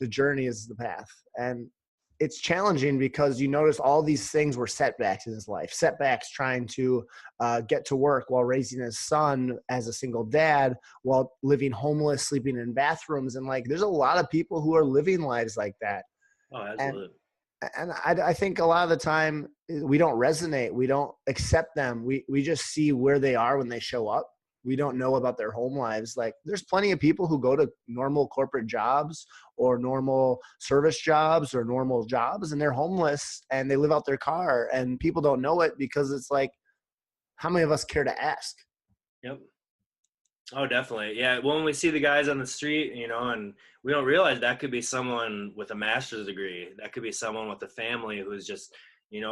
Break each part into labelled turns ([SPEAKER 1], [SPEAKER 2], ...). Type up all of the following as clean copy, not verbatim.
[SPEAKER 1] the journey is the path. And it's challenging because you notice all these things were setbacks in his life, setbacks trying to get to work while raising his son as a single dad, while living homeless, sleeping in bathrooms. And like, there's a lot of people who are living lives like that.
[SPEAKER 2] Oh, absolutely.
[SPEAKER 1] And I think a lot of the time we don't resonate. We don't accept them. We just see where they are when they show up. We don't know about their home lives. Like, there's plenty of people who go to normal corporate jobs or normal service jobs or normal jobs, and they're homeless and they live out their car, and people don't know it because it's like, how many of us care to ask?
[SPEAKER 2] Yep. Oh, definitely. Yeah. When we see the guys on the street, and we don't realize that could be someone with a master's degree. That could be someone with a family who's just, he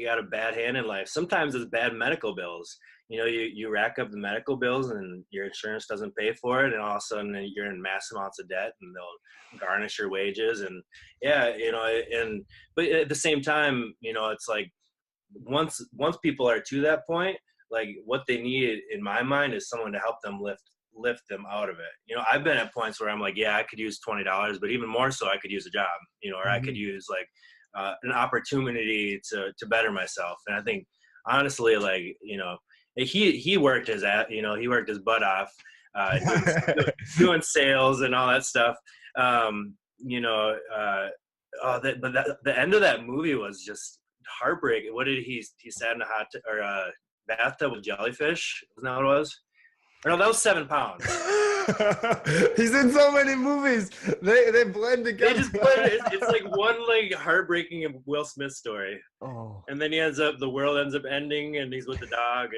[SPEAKER 2] got a bad hand in life. Sometimes it's bad medical bills. You rack up the medical bills and your insurance doesn't pay for it. And all of a sudden you're in mass amounts of debt, and they'll garnish your wages. And yeah, but at the same time, it's like once people are to that point, like what they need in my mind is someone to help them lift them out of it. I've been at points where I'm like, yeah, I could use $20, but even more so, I could use a job, or I could use like an opportunity to better myself. And I think honestly, like, he worked his butt off, doing sales and all that stuff. The end of that movie was just heartbreaking. What did he sat in a bathtub with jellyfish? Wasn't that what it was? Or no, that was 7 pounds.
[SPEAKER 1] He's in so many movies. They blend together.
[SPEAKER 2] They just blend. It's like one like heartbreaking Will Smith story.
[SPEAKER 1] Oh.
[SPEAKER 2] And then the world ends up ending, and he's with the dog.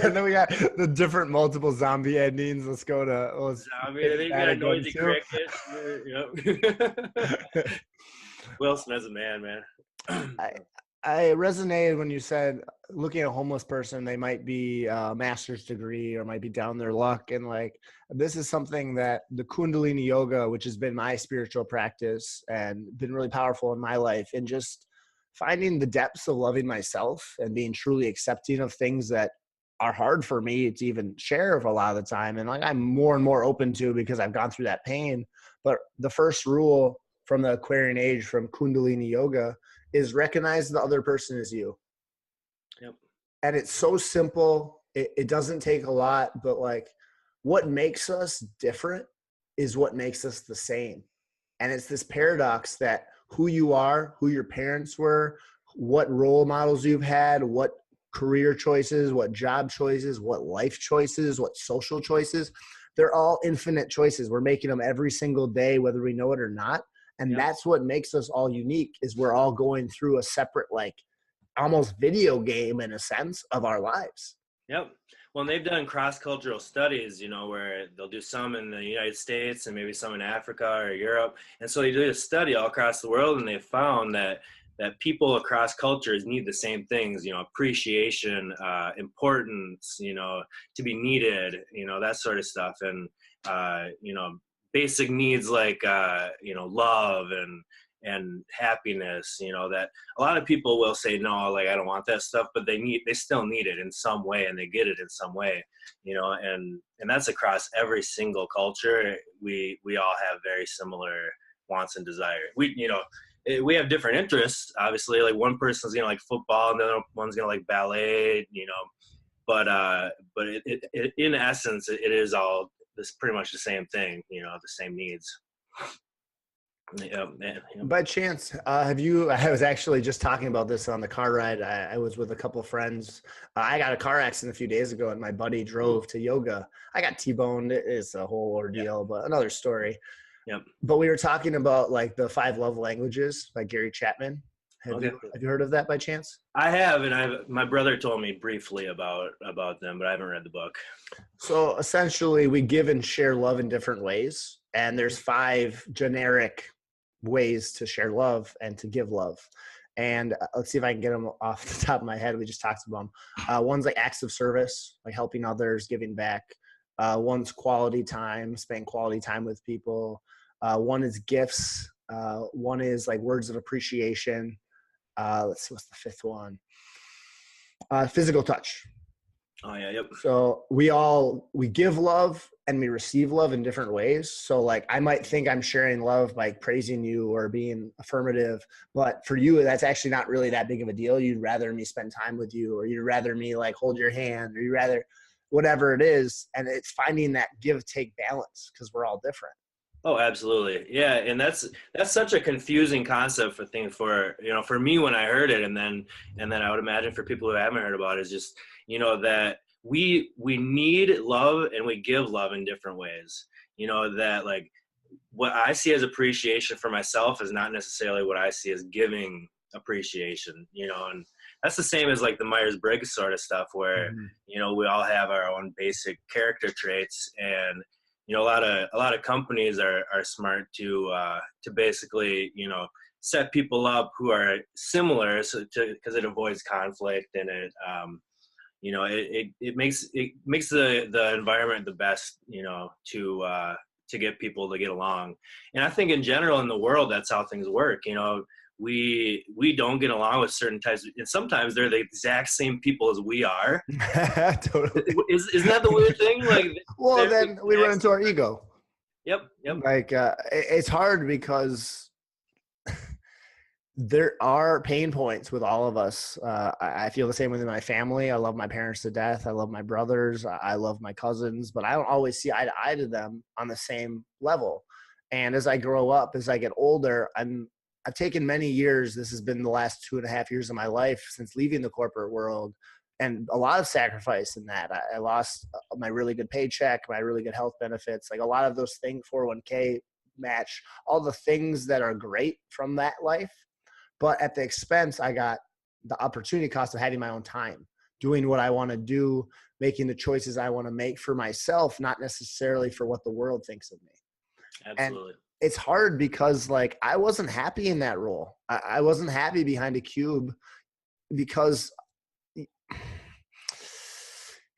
[SPEAKER 1] And then we got the different multiple zombie endings. Let's go to
[SPEAKER 2] zombie. They got a noisy cricket. Yep. Will Smith's a man.
[SPEAKER 1] I resonated when you said looking at a homeless person, they might be a master's degree or might be down their luck. And like, this is something that the Kundalini yoga, which has been my spiritual practice and been really powerful in my life, and just finding the depths of loving myself and being truly accepting of things that are hard for me to even share a lot of the time. And like, I'm more and more open to because I've gone through that pain. But the first rule from the Aquarian age, from Kundalini yoga, is recognize the other person as you.
[SPEAKER 2] Yep.
[SPEAKER 1] And it's so simple. It doesn't take a lot, but like, what makes us different is what makes us the same. And it's this paradox that who you are, who your parents were, what role models you've had, what career choices, what job choices, what life choices, what social choices, they're all infinite choices. We're making them every single day, whether we know it or not. And that's what makes us all unique, is we're all going through a separate, like almost video game in a sense of our lives.
[SPEAKER 2] Yep. Well, they've done cross-cultural studies, where they'll do some in the United States and maybe some in Africa or Europe. And so they do a study all across the world, and they found that people across cultures need the same things, appreciation, importance, to be needed, that sort of stuff. And, basic needs like love and happiness, that a lot of people will say no, like I don't want that stuff, but they still need it in some way, and they get it in some way, and that's across every single culture. We all have very similar wants and desires. We have different interests, obviously. Like one person's gonna like football, and the other one's gonna like ballet, but in essence, it is all this pretty much the same thing, the same needs. Yeah.
[SPEAKER 1] By chance, I was actually just talking about this on the car ride. I was with a couple of friends. I got a car accident a few days ago, and my buddy drove to yoga. I got T-boned. It's a whole ordeal, but another story.
[SPEAKER 2] Yep.
[SPEAKER 1] But we were talking about like the 5 love languages by Gary Chapman. Have you heard of that by chance?
[SPEAKER 2] I have, and my brother told me briefly about them, but I haven't read the book.
[SPEAKER 1] So essentially, we give and share love in different ways, and there's 5 generic ways to share love and to give love. And let's see if I can get them off the top of my head. We just talked about them. One's like acts of service, like helping others, giving back. One's quality time, spending quality time with people. One is gifts. One is like words of appreciation. Let's see, what's the 5th one? Physical touch.
[SPEAKER 2] Oh yeah, yep.
[SPEAKER 1] So we give love and we receive love in different ways. So like I might think I'm sharing love by praising you or being affirmative, but for you that's actually not really that big of a deal. You'd rather me spend time with you, or you'd rather me like hold your hand, or you rather whatever it is. And it's finding that give take balance because we're all different.
[SPEAKER 2] Oh, absolutely. Yeah, and that's such a confusing concept for things for, for me when I heard it, and then I would imagine for people who haven't heard about it is just, that we need love and we give love in different ways. That like what I see as appreciation for myself is not necessarily what I see as giving appreciation, and that's the same as like the Myers-Briggs sort of stuff where,
[SPEAKER 1] Mm-hmm.
[SPEAKER 2] we all have our own basic character traits, and a lot of companies are smart to basically set people up who are similar, so because it avoids conflict, and it makes the environment the best, to get people to get along. And I think in general in the world that's how things work. We don't get along with certain types and sometimes they're the exact same people as we are.
[SPEAKER 1] Totally.
[SPEAKER 2] Isn't that the weird thing? Like
[SPEAKER 1] Well,
[SPEAKER 2] they're the
[SPEAKER 1] then we run
[SPEAKER 2] exact
[SPEAKER 1] into our ego.
[SPEAKER 2] Yep.
[SPEAKER 1] Like it's hard because there are pain points with all of us. I feel the same within my family. I love my parents to death. I love my brothers. I love my cousins, but I don't always see eye to eye to them on the same level. And as I grow up, as I get older, I've taken many years. This has been the last 2.5 years of my life since leaving the corporate world, and a lot of sacrifice in that. I lost my really good paycheck, my really good health benefits, like a lot of those things, 401k match, all the things that are great from that life. But at the expense, I got the opportunity cost of having my own time, doing what I want to do, making the choices I want to make for myself, not necessarily for what the world thinks of me. And
[SPEAKER 2] Absolutely.
[SPEAKER 1] it's hard because like I wasn't happy in that role. I wasn't happy behind a cube because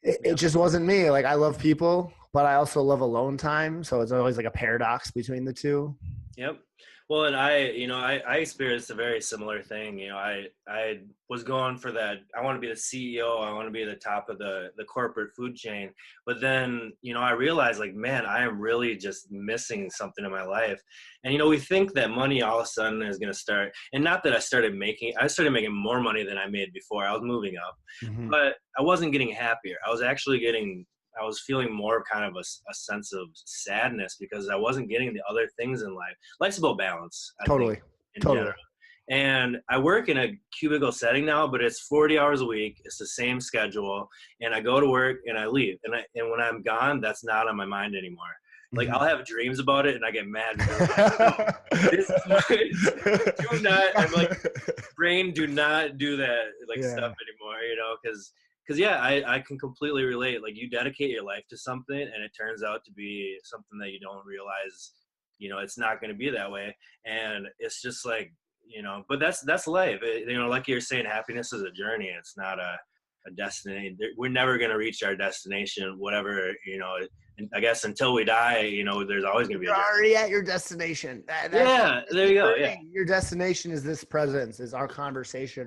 [SPEAKER 1] it just wasn't me. Like I love people, but I also love alone time. So it's always like a paradox between the two.
[SPEAKER 2] Yep. Well, and I experienced a very similar thing. I was going for that. I want to be the CEO. I want to be at the top of the corporate food chain. But then, I realized like, man, I am really just missing something in my life. And, we think that money all of a sudden is going to start. And not that I started making more money than I made before. I was moving up,
[SPEAKER 1] Mm-hmm.
[SPEAKER 2] but I wasn't getting happier. I was feeling more kind of a sense of sadness because I wasn't getting the other things in life. Life's about balance, I think,
[SPEAKER 1] Totally.
[SPEAKER 2] in general.
[SPEAKER 1] Totally.
[SPEAKER 2] And I work in a cubicle setting now, but it's 40 hours a week. It's the same schedule. And I go to work and I leave. And when I'm gone, that's not on my mind anymore. Like
[SPEAKER 1] Mm-hmm.
[SPEAKER 2] I'll have dreams about it and I get mad because I'm like, no, this is my, do not, I'm like, brain, do not do that like
[SPEAKER 1] Yeah.
[SPEAKER 2] stuff anymore, because yeah, I can completely relate. Like you dedicate your life to something and it turns out to be something that you don't realize, it's not going to be that way. And it's just like, but that's life. Like you're saying, happiness is a journey. It's not a destination. We're never going to reach our destination, whatever, and I guess until we die, there's always going to be a
[SPEAKER 1] You're
[SPEAKER 2] journey.
[SPEAKER 1] already at your destination. That's
[SPEAKER 2] Yeah, there you go. Yeah.
[SPEAKER 1] your destination is this presence, is our conversation